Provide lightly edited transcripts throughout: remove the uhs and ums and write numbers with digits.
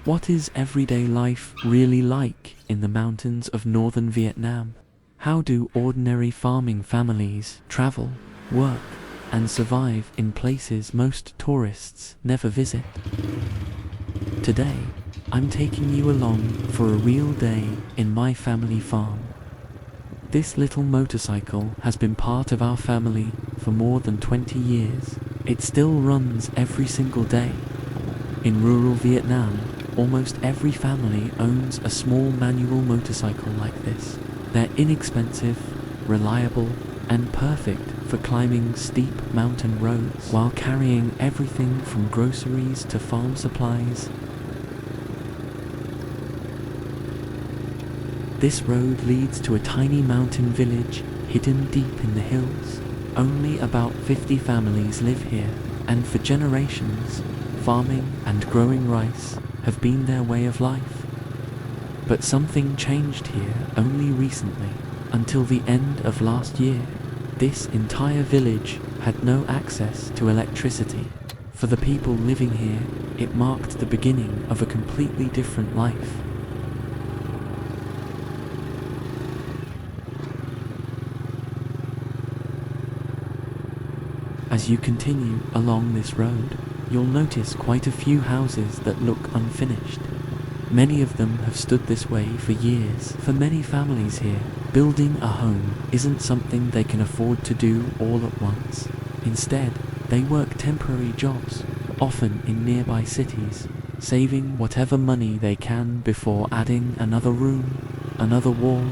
What is everyday life really like in the mountains of northern Vietnam? How do ordinary farming families travel, work, and survive in places most tourists never visit? Today, I'm taking you along for a real day in my family farm. This little motorcycle has been part of our family for more than 20 years. It still runs every single day. In rural Vietnam, almost every family owns a small manual motorcycle like this. They're inexpensive, reliable, and perfect for climbing steep mountain roads while carrying everything from groceries to farm supplies. This road leads to a tiny mountain village hidden deep in the hills. Only about 50 families live here, and for generations, farming and growing rice have been their way of life. But something changed here only recently. Until the end of last year, this entire village had no access to electricity. For the people living here, it marked the beginning of a completely different life. As you continue along this road, you'll notice quite a few houses that look unfinished. Many of them have stood this way for years. For many families here, building a home isn't something they can afford to do all at once. Instead, they work temporary jobs, often in nearby cities, saving whatever money they can before adding another room, another wall,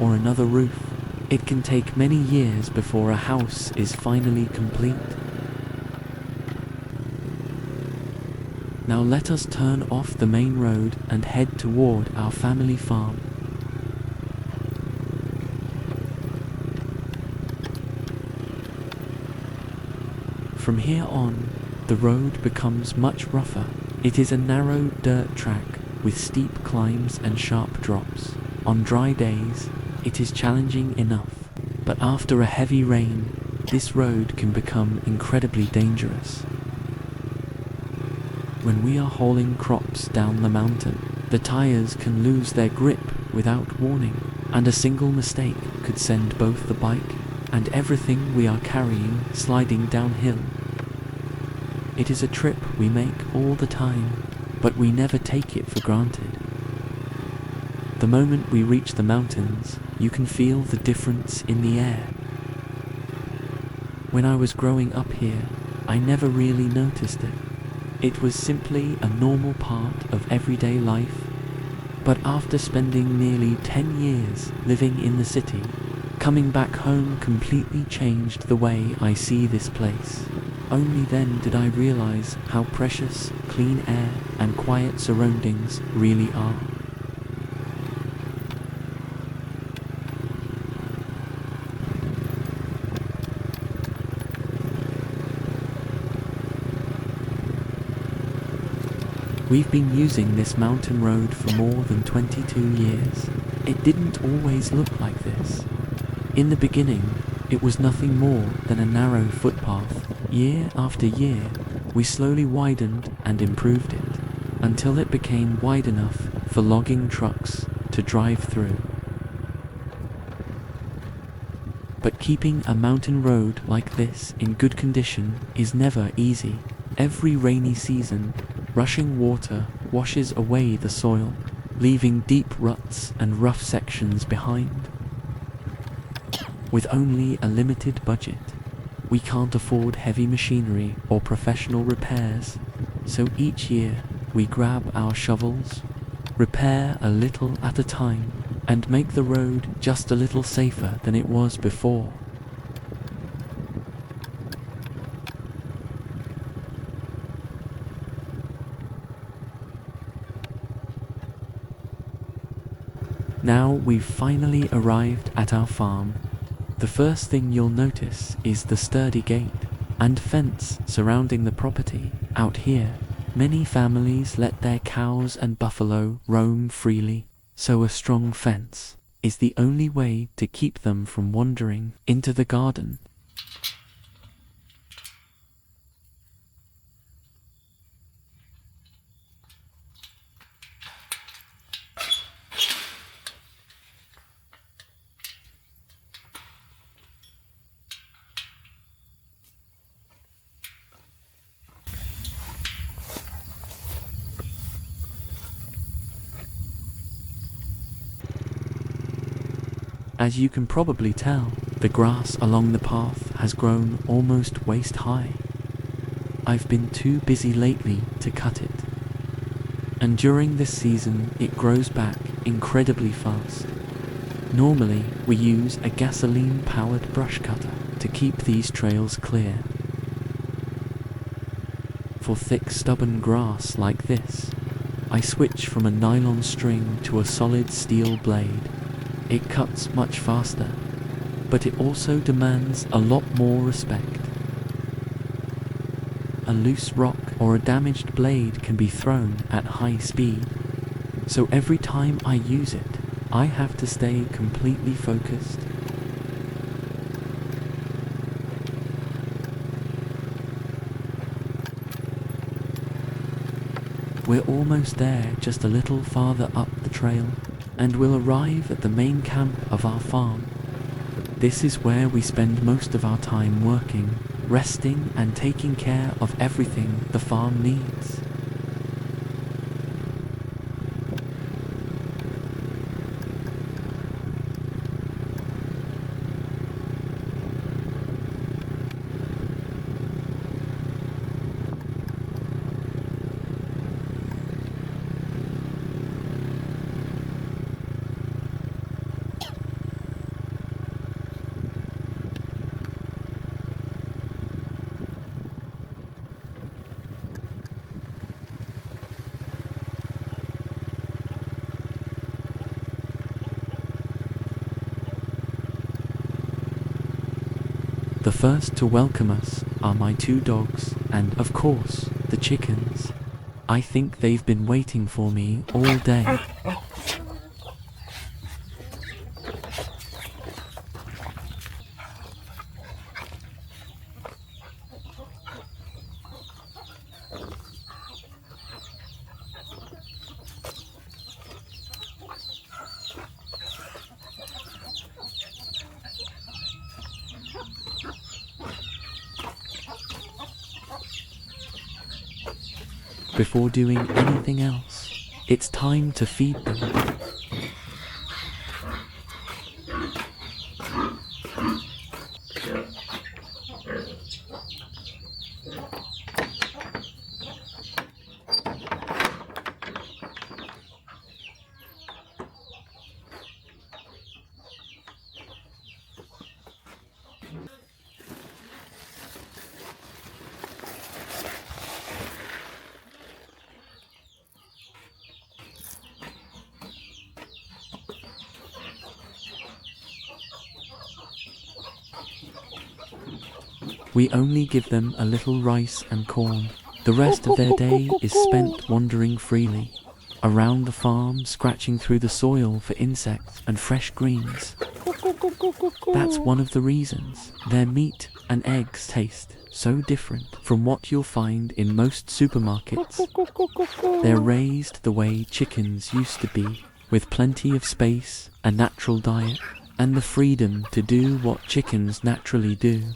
or another roof. It can take many years before a house is finally complete. Now let us turn off the main road and head toward our family farm. From here on, the road becomes much rougher. It is a narrow dirt track with steep climbs and sharp drops. On dry days, it is challenging enough, but after a heavy rain, this road can become incredibly dangerous. When we are hauling crops down the mountain, the tires can lose their grip without warning, and a single mistake could send both the bike and everything we are carrying sliding downhill. It is a trip we make all the time, but we never take it for granted. The moment we reach the mountains, you can feel the difference in the air. When I was growing up here, I never really noticed it. It was simply a normal part of everyday life. But after spending nearly 10 years living in the city, coming back home completely changed the way I see this place. Only then did I realize how precious clean air and quiet surroundings really are. We've been using this mountain road for more than 22 years. It didn't always look like this. In the beginning, it was nothing more than a narrow footpath. Year after year, we slowly widened and improved it, until it became wide enough for logging trucks to drive through. But keeping a mountain road like this in good condition is never easy. Every rainy season, rushing water washes away the soil, leaving deep ruts and rough sections behind. With only a limited budget, we can't afford heavy machinery or professional repairs, so each year we grab our shovels, repair a little at a time, and make the road just a little safer than it was before. Now we've finally arrived at our farm. The first thing you'll notice is the sturdy gate and fence surrounding the property. Out here, many families let their cows and buffalo roam freely, so a strong fence is the only way to keep them from wandering into the garden. As you can probably tell, the grass along the path has grown almost waist high. I've been too busy lately to cut it. And during this season, it grows back incredibly fast. Normally, we use a gasoline-powered brush cutter to keep these trails clear. For thick, stubborn grass like this, I switch from a nylon string to a solid steel blade. It cuts much faster, but it also demands a lot more respect. A loose rock or a damaged blade can be thrown at high speed, so every time I use it, I have to stay completely focused. We're almost there, just a little farther up the trail, and we'll arrive at the main camp of our farm. This is where we spend most of our time working, resting, and taking care of everything the farm needs. The first to welcome us are my 2 dogs and, of course, the chickens. I think they've been waiting for me all day. Before doing anything else, it's time to feed them. We only give them a little rice and corn. The rest of their day is spent wandering freely around the farm, scratching through the soil for insects and fresh greens. That's one of the reasons their meat and eggs taste so different from what you'll find in most supermarkets. They're raised the way chickens used to be, with plenty of space, a natural diet, and the freedom to do what chickens naturally do.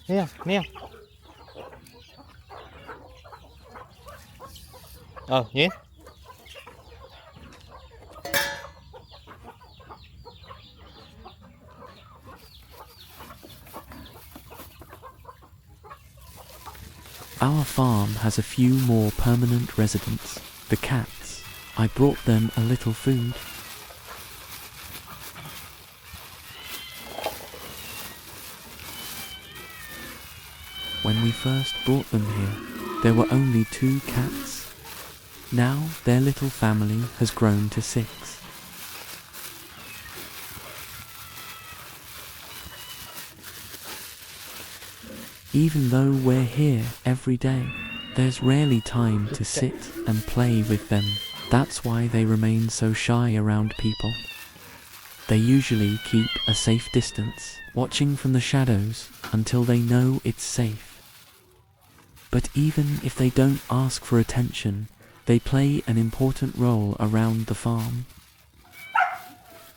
Meow, meow. Nie? Our farm has a few more permanent residents, the cats. I brought them a little food. When we first brought them here, there were only 2 cats. Now their little family has grown to 6. Even though we're here every day, there's rarely time to sit and play with them. That's why they remain so shy around people. They usually keep a safe distance, watching from the shadows until they know it's safe. But even if they don't ask for attention, they play an important role around the farm.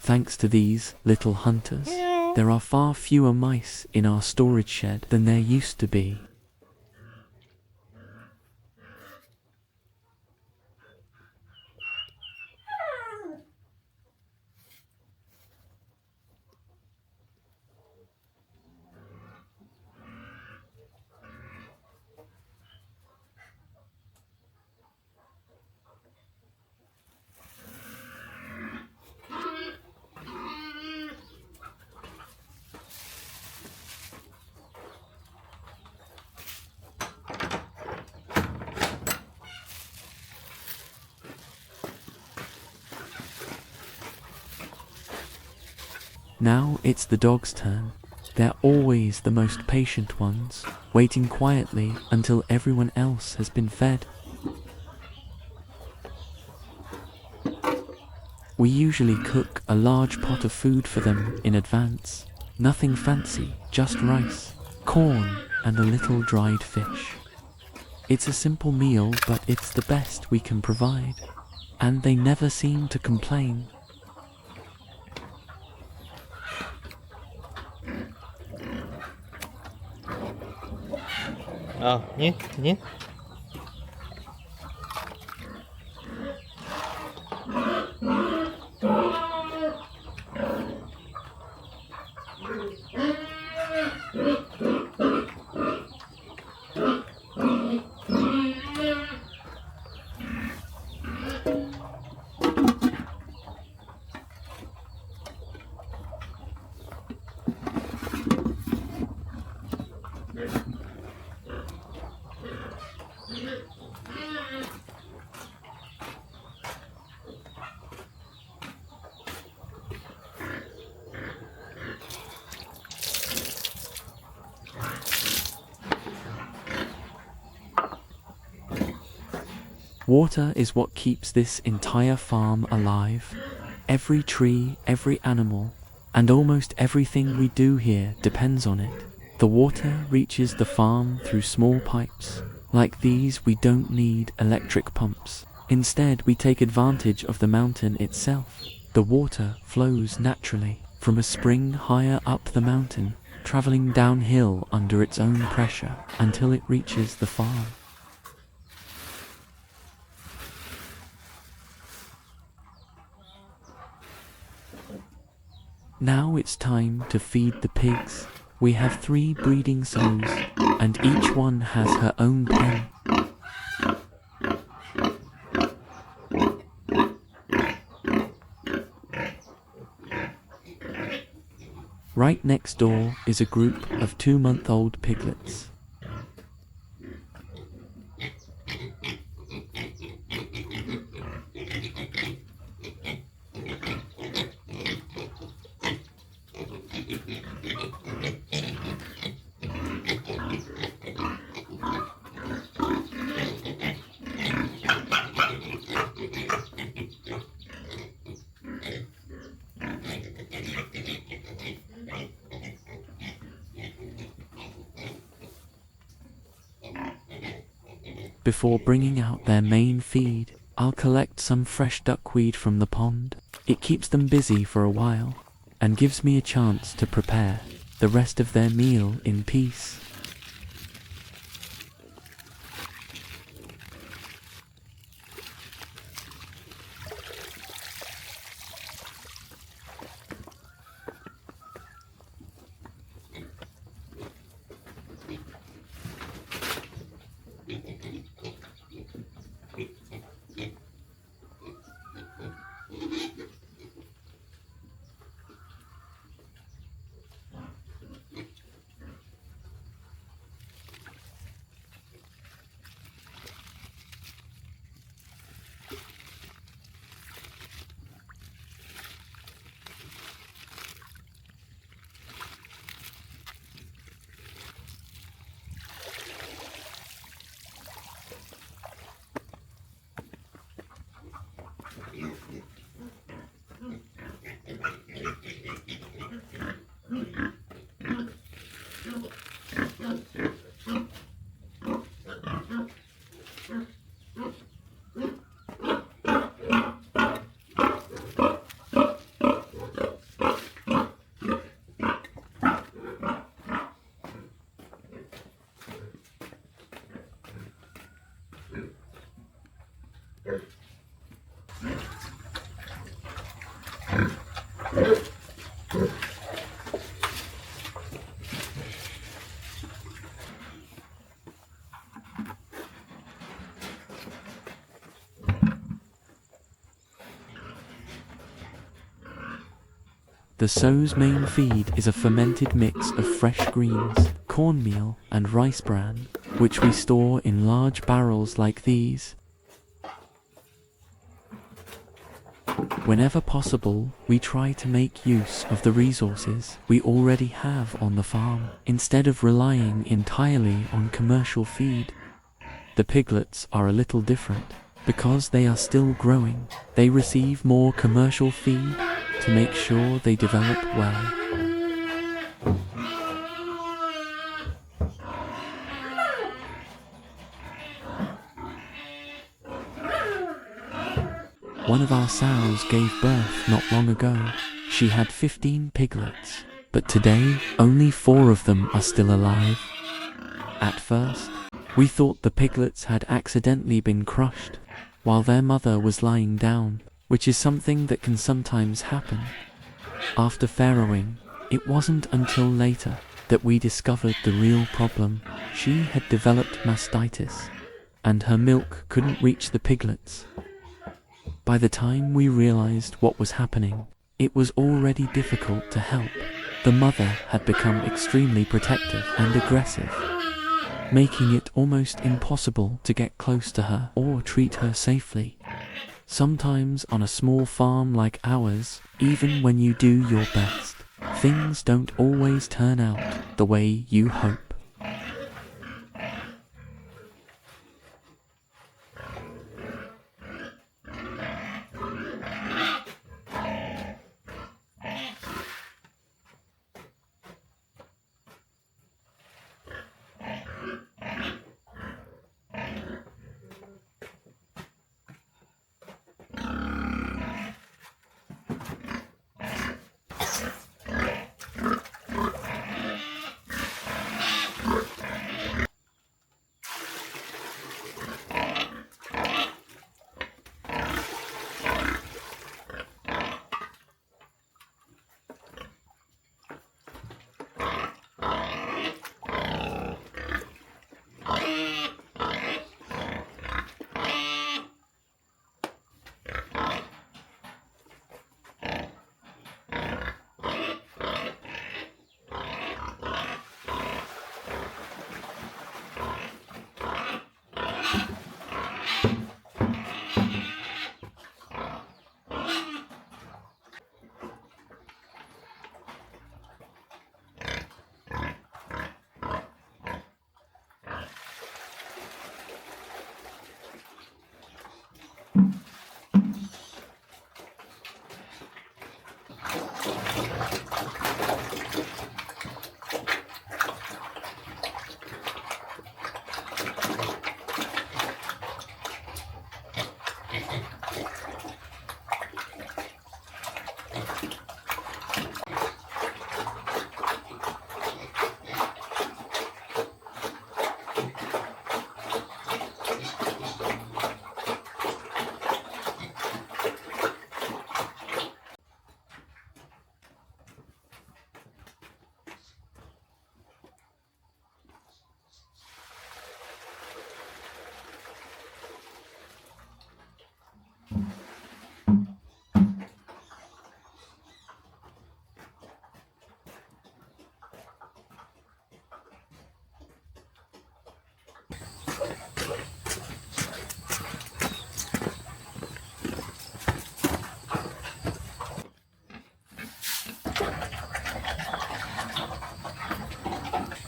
Thanks to these little hunters, there are far fewer mice in our storage shed than there used to be. Now it's the dogs' turn. They're always the most patient ones, waiting quietly until everyone else has been fed. We usually cook a large pot of food for them in advance. Nothing fancy, just rice, corn, and a little dried fish. It's a simple meal, but it's the best we can provide. And they never seem to complain. Nie? Water is what keeps this entire farm alive. Every tree, every animal, and almost everything we do here depends on it. The water reaches the farm through small pipes. Like these, we don't need electric pumps. Instead, we take advantage of the mountain itself. The water flows naturally from a spring higher up the mountain, traveling downhill under its own pressure until it reaches the farm. Now it's time to feed the pigs. We have 3 breeding sows, and each one has her own pen. Right next door is a group of 2-month-old piglets. Before bringing out their main feed, I'll collect some fresh duckweed from the pond. It keeps them busy for a while and gives me a chance to prepare the rest of their meal in peace. The sow's main feed is a fermented mix of fresh greens, cornmeal, and rice bran, which we store in large barrels like these. Whenever possible, we try to make use of the resources we already have on the farm, instead of relying entirely on commercial feed. The piglets are a little different. Because they are still growing, they receive more commercial feed to make sure they develop well. One of our sows gave birth not long ago. She had 15 piglets, but today only 4 of them are still alive. At first, we thought the piglets had accidentally been crushed while their mother was lying down, which is something that can sometimes happen. After farrowing, it wasn't until later that we discovered the real problem. She had developed mastitis, and her milk couldn't reach the piglets. By the time we realized what was happening, it was already difficult to help. The mother had become extremely protective and aggressive, making it almost impossible to get close to her or treat her safely. Sometimes on a small farm like ours, even when you do your best, things don't always turn out the way you hope.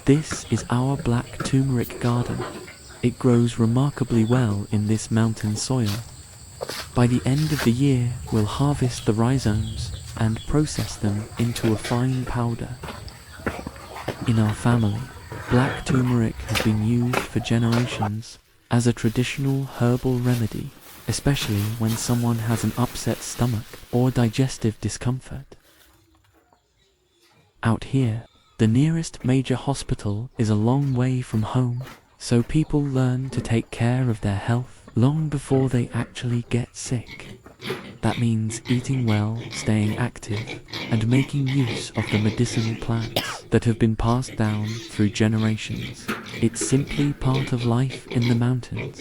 This is our black turmeric garden. It grows remarkably well in this mountain soil. By the end of the year, we'll harvest the rhizomes and process them into a fine powder. In our family, Black turmeric has been used for generations as a traditional herbal remedy, especially when someone has an upset stomach or digestive discomfort. Out here, the nearest major hospital is a long way from home, so people learn to take care of their health long before they actually get sick. That means eating well, staying active, and making use of the medicinal plants that have been passed down through generations. It's simply part of life in the mountains.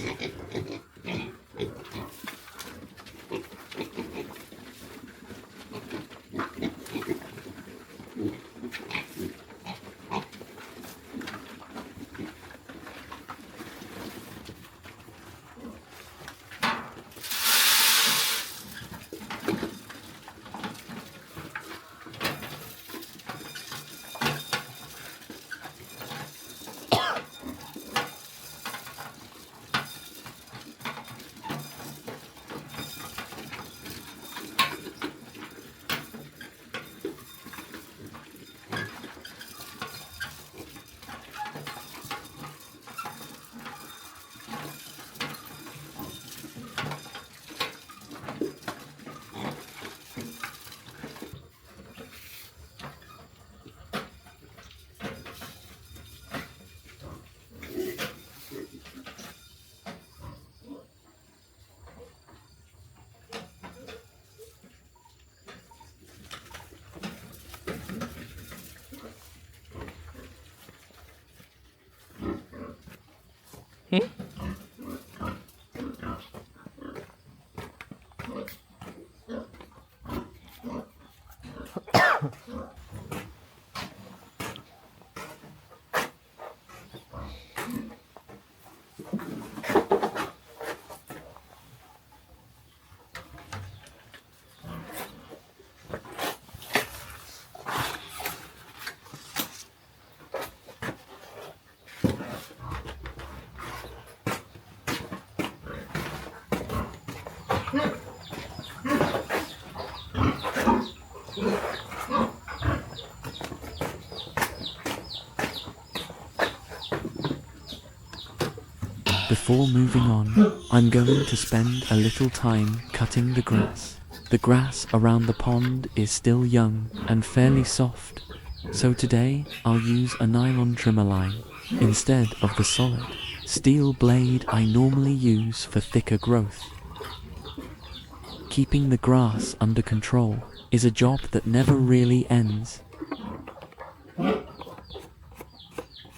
Before moving on, I'm going to spend a little time cutting the grass. The grass around the pond is still young and fairly soft, so today I'll use a nylon trimmer line instead of the solid steel blade I normally use for thicker growth. Keeping the grass under control is a job that never really ends.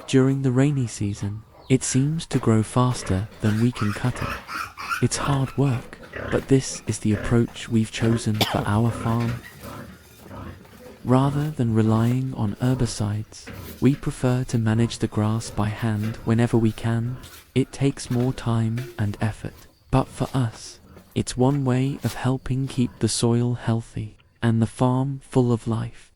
During the rainy season, it seems to grow faster than we can cut it. It's hard work, but this is the approach we've chosen for our farm. Rather than relying on herbicides, we prefer to manage the grass by hand whenever we can. It takes more time and effort, but for us, it's one way of helping keep the soil healthy and the farm full of life.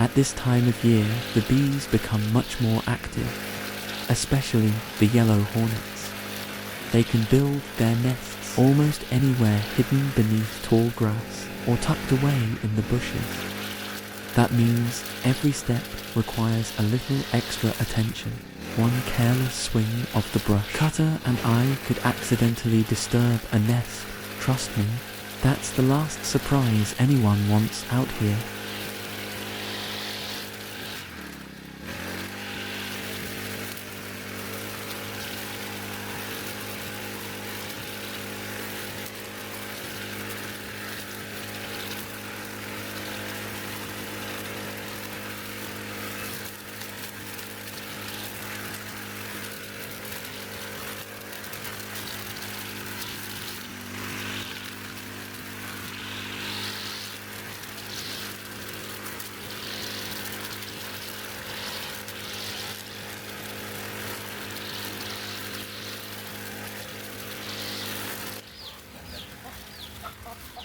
At this time of year, the bees become much more active, especially the yellow hornets. They can build their nests almost anywhere hidden beneath tall grass or tucked away in the bushes. That means every step requires a little extra attention. One careless swing of the brush cutter and I could accidentally disturb a nest. Trust me, that's the last surprise anyone wants out here.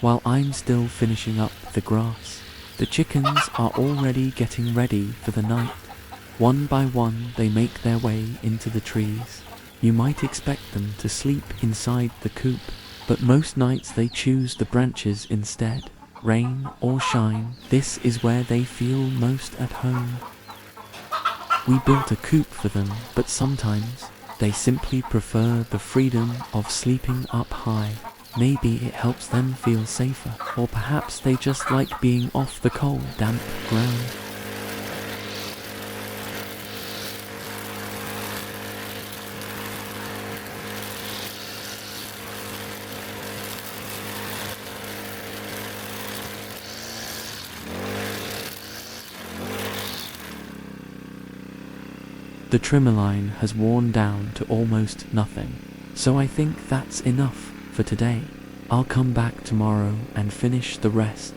while I'm still finishing up the grass. The chickens are already getting ready for the night. One by one, they make their way into the trees. You might expect them to sleep inside the coop, but most nights they choose the branches instead. Rain or shine, this is where they feel most at home. We built a coop for them, but sometimes they simply prefer the freedom of sleeping up high. Maybe it helps them feel safer, or perhaps they just like being off the cold, damp ground. The trimmer line has worn down to almost nothing, so I think that's enough for today. I'll come back tomorrow and finish the rest.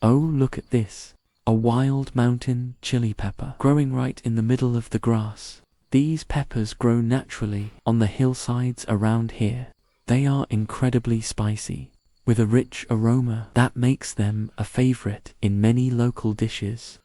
Oh, look at this. A wild mountain chili pepper growing right in the middle of the grass. These peppers grow naturally on the hillsides around here. They are incredibly spicy, with a rich aroma that makes them a favorite in many local dishes.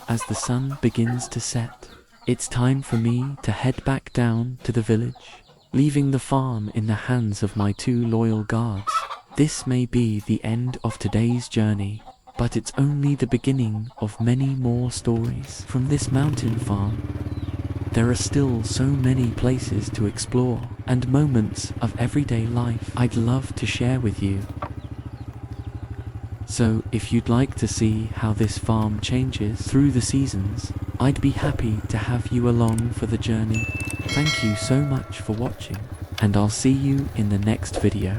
As the sun begins to set, it's time for me to head back down to the village, leaving the farm in the hands of my 2 loyal guards. This may be the end of today's journey, but it's only the beginning of many more stories from this mountain farm. There are still so many places to explore and moments of everyday life I'd love to share with you. So if you'd like to see how this farm changes through the seasons, I'd be happy to have you along for the journey. Thank you so much for watching, and I'll see you in the next video.